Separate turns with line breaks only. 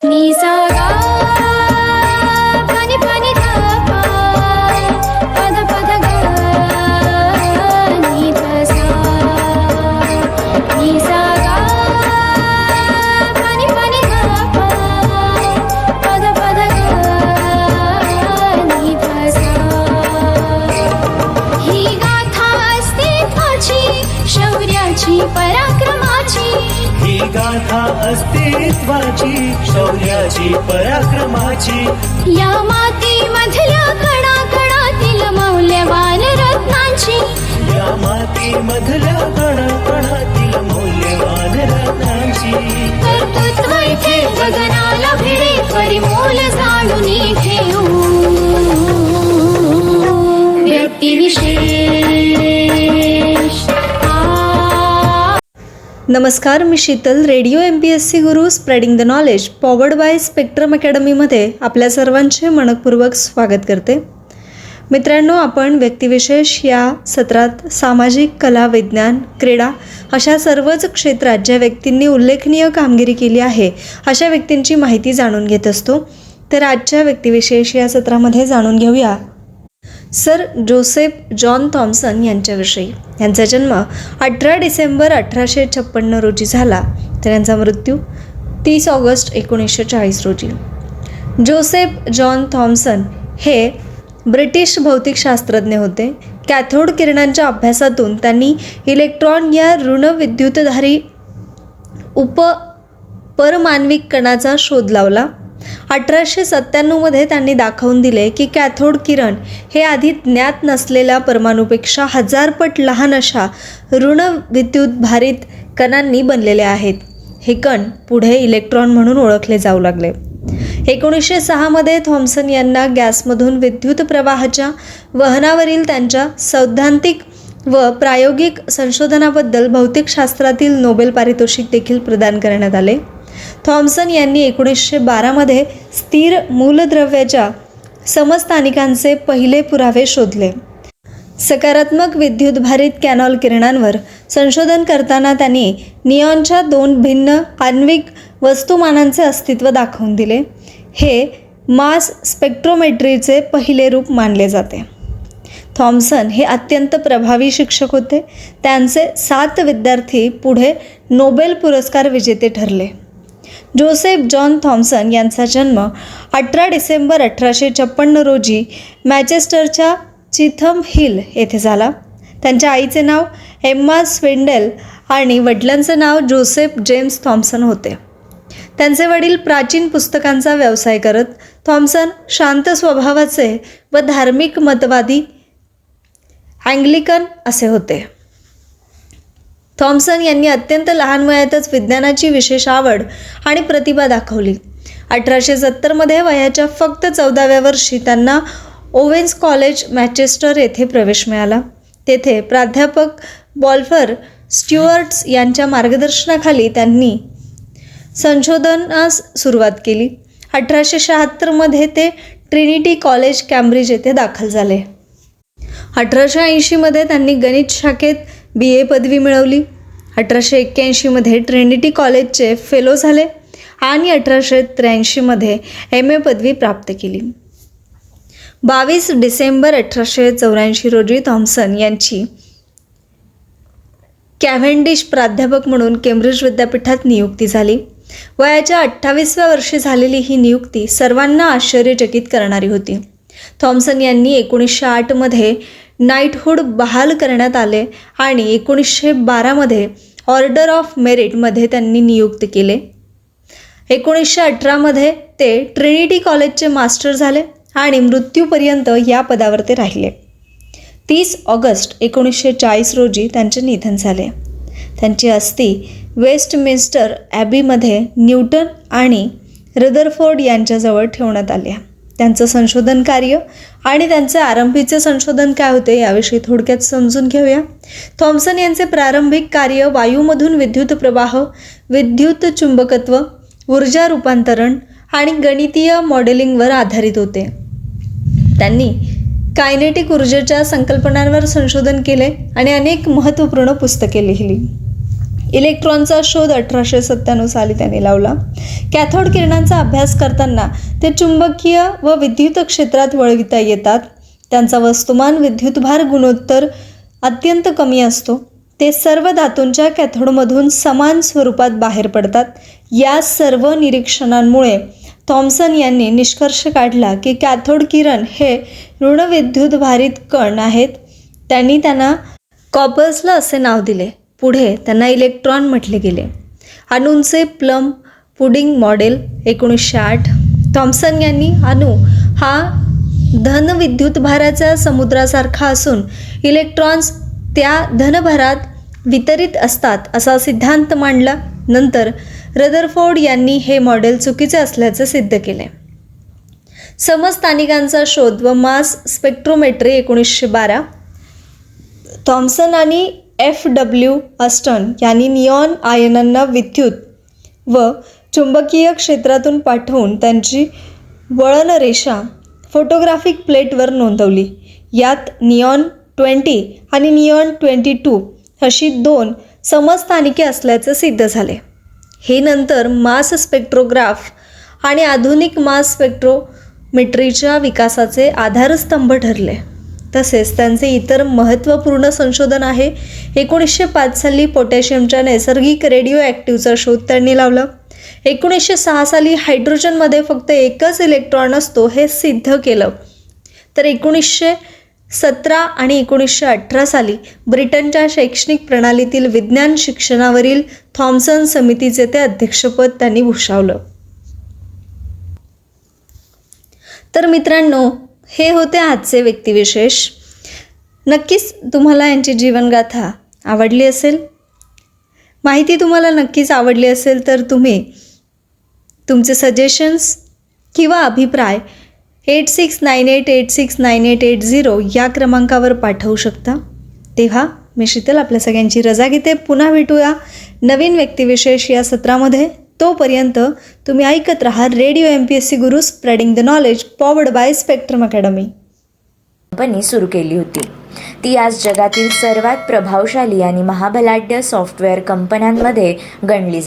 नि सा गा पनि पनि धा पा पद पद गा नि ध सा नि सा गा पनि पनि धा पा पद पद गा नि ध सा ही गाथा अस्तित्वाची शौर्याची पराक्रमाची
ही गाथा अस्तित्वाची शौर्याची पराक्रमाची
या मातीमधल्या कणाकणातील मौल्यवान रत्नांची
या मातीमधल्या कणाकणातील मौल्यवान रत्नांची
कर्तृत्व इथे गगनाला भिडे परिमोल जाणून घेऊ व्यक्तिविशेष
नमस्कार, मी Sheetal. Radio MPSC Guru spreading the knowledge powered by spectrum अकॅडमीमध्ये आपल्या सर्वांचे मनपूर्वक स्वागत करते. मित्रांनो, आपण व्यक्तिविशेष या सत्रात सामाजिक, कला, विज्ञान, क्रीडा अशा सर्वच क्षेत्रात ज्या व्यक्तींनी उल्लेखनीय कामगिरी केली आहे अशा व्यक्तींची माहिती जाणून घेत असतो. तर आजच्या व्यक्तिविशेष या सत्रामध्ये जाणून घेऊया सर जोसेफ जॉन थॉम्सन यांच्याविषयी. यांचा जन्म 18 डिसेंबर 1856 रोजी झाला, तर यांचा मृत्यू 30 ऑगस्ट 1940 रोजी. जोसेफ जॉन थॉम्सन हे ब्रिटिश भौतिकशास्त्रज्ञ होते. कॅथोड किरणांच्या अभ्यासातून त्यांनी इलेक्ट्रॉन या ऋणविद्युतधारी परमाण्विक कणाचा शोध लावला. 1897 त्यांनी दाखवून दिले की कॅथोड किरण हे आधी ज्ञात नसलेल्या परमाणूपेक्षा 1000 पट लहान अशा ऋणविद्युतभारित कणांनी बनलेले आहेत. हे कण पुढे इलेक्ट्रॉन म्हणून ओळखले जाऊ लागले. 1906 थॉम्सन यांना गॅसमधून विद्युत प्रवाहाच्या वहनावरील त्यांच्या सैद्धांतिक व प्रायोगिक संशोधनाबद्दल भौतिकशास्त्रातील नोबेल पारितोषिक देखील प्रदान करण्यात आले. थॉम्सन यांनी 1912 स्थिर मूलद्रव्याच्या समस्थानिकांचे पहिले पुरावे शोधले. सकारात्मक विद्युतभारित कॅनॉल किरणांवर संशोधन करताना त्यांनी निऑनच्या 2 भिन्न आण्विक वस्तुमानांचे अस्तित्व दाखवून दिले. हे मास स्पेक्ट्रोमेट्रीचे पहिले रूप मानले जाते. थॉम्सन हे अत्यंत प्रभावी शिक्षक होते. त्यांचे 7 विद्यार्थी पुढे नोबेल पुरस्कार विजेते ठरले. जोसेफ जॉन थॉम्सन यांचा जन्म 18 डिसेंबर 1856 रोजी मॅचेस्टरच्या चिथम हिल येथे झाला. त्यांच्या आईचे नाव एम्मा स्विंडेल आणि वडिलांचं नाव जोसेफ जेम्स थॉम्सन होते. त्यांचे वडील प्राचीन पुस्तकांचा व्यवसाय करत. थॉम्सन शांत स्वभावाचे व धार्मिक मतवादी अँग्लिकन असे होते. थॉम्सन यांनी अत्यंत लहान वयातच विज्ञानाची विशेष आवड आणि प्रतिभा दाखवली. 1870 वयाच्या फक्त 14व्या वर्षी त्यांना ओवेन्स कॉलेज मॅचेस्टर येथे प्रवेश मिळाला. तेथे प्राध्यापक बॉल्फर स्ट्युअर्ट्स यांच्या मार्गदर्शनाखाली त्यांनी संशोधनास सुरुवात केली. 1876 ते ट्रिनिटी कॉलेज कॅम्ब्रिज येथे दाखल झाले. 1880 त्यांनी गणित शाखेत BA पदवी मिळवली. 1881 ट्रिनिटी कॉलेजचे फेलो झाले आणि 1883 MA पदवी प्राप्त केली. 22 डिसेंबर 1884 रोजी थॉम्सन यांची कॅव्हेंडिश प्राध्यापक म्हणून केम्ब्रिज विद्यापीठात नियुक्ती झाली. वयाच्या 28व्या वर्षी झालेली ही नियुक्ती सर्वांना आश्चर्यचकित करणारी होती. थॉम्सन यांनी 1908 नाईटहूड बहाल करण्यात आले आणि 1912 ऑर्डर ऑफ मेरिटमध्ये त्यांनी नियुक्त केले. 1918 ते ट्रिनिटी कॉलेजचे मास्टर झाले आणि मृत्यूपर्यंत या पदावर ते राहिले. 30 ऑगस्ट 1940 रोजी त्यांचे निधन झाले. त्यांची अस्थी वेस्टमिन्स्टर ॲबीमध्ये न्यूटन आणि रदरफोर्ड यांच्याजवळ ठेवण्यात आल्या. त्यांचं संशोधन कार्य आणि त्यांचे आरंभीचे संशोधन काय होते याविषयी थोडक्यात समजून घेऊया. थॉम्सन यांचे प्रारंभिक कार्य वायूमधून विद्युत प्रवाह, विद्युत चुंबकत्व, ऊर्जा रूपांतरण आणि गणितीय मॉडेलिंगवर आधारित होते. त्यांनी कायनेटिक ऊर्जेच्या संकल्पनांवर संशोधन केले आणि अनेक महत्त्वपूर्ण पुस्तके लिहिली. इलेक्ट्रॉनचा शोध 1897 साली त्यांनी लावला. कॅथोड किरणांचा अभ्यास करताना ते चुंबकीय व विद्युत क्षेत्रात वळविता येतात. त्यांचा वस्तुमान विद्युतभार गुणोत्तर अत्यंत कमी असतो. ते सर्व धातूंच्या कॅथोडमधून समान स्वरूपात बाहेर पडतात. या सर्व निरीक्षणांमुळे थॉम्सन यांनी निष्कर्ष काढला की कॅथोड किरण हे ऋण विद्युतभारित कण आहेत. त्यांनी त्यांना कॉपर्सला असे नाव दिले. पुढे त्यांना इलेक्ट्रॉन म्हटले गेले. अणूंचे प्लम पुडिंग मॉडेल 1908. थॉम्सन यांनी अणू हा धन विद्युतभाराच्या समुद्रासारखा असून इलेक्ट्रॉन्स त्या धनभारात वितरित असतात असा सिद्धांत मांडला. नंतर रदरफोर्ड यांनी हे मॉडेल चुकीचे असल्याचे सिद्ध केले. समस्थानिकांचा शोध व मास स्पेक्ट्रोमेट्री 1912. थॉम्सन आणि F.W. अस्टन यांनी निऑन आयनांना विद्युत व चुंबकीय क्षेत्रातून पाठवून त्यांची वळण रेषा फोटोग्राफिक प्लेटवर नोंदवली. यात निऑन 20 आणि निऑन 22 अशी 2 समस्थानिके असल्याचे सिद्ध झाले. हे नंतर मास स्पेक्ट्रोग्राफ आणि आधुनिक मास स्पेक्ट्रोमेट्रीच्या विकासाचे आधारस्तंभ ठरले. तसेच त्यांचे इतर महत्त्वपूर्ण संशोधन आहे. 1905 साली पोटॅशियमच्या नैसर्गिक रेडिओ ॲक्टिव्हचा शोध त्यांनी लावला. 1906 साली हायड्रोजनमध्ये फक्त एकच इलेक्ट्रॉन असतो हे सिद्ध केलं. तर 1917 आणि 1918 साली ब्रिटनच्या शैक्षणिक प्रणालीतील विज्ञान शिक्षणावरील थॉम्सन समितीचे ते अध्यक्षपद त्यांनी भूषवलं. तर मित्रांनो, हे होते आजचे व्यक्तिविशेष. नक्कीच तुम्हाला यांची जीवनगाथा आवडली असेल. माहिती तुम्हाला नक्कीच आवडली असेल तर तुम्ही तुमचे सजेशन्स किंवा अभिप्राय 8698869880 या क्रमांकावर पाठवू शकता. तेव्हा मी शीतल आपल्या सगळ्यांची रजा घेते. पुन्हा भेटूया नवीन व्यक्तिविशेष या सत्रामध्ये. तोपर्यंत तुम्ही ऐकत राहा radio MPSC Guru, spreading the knowledge, powered by spectrum academy.
Company सुरू केली होती. ती आज जगातील सर्वात प्रभावशाली आणि महाबलाढ्य सॉफ्टवेअर कंपन्यांमध्ये गणली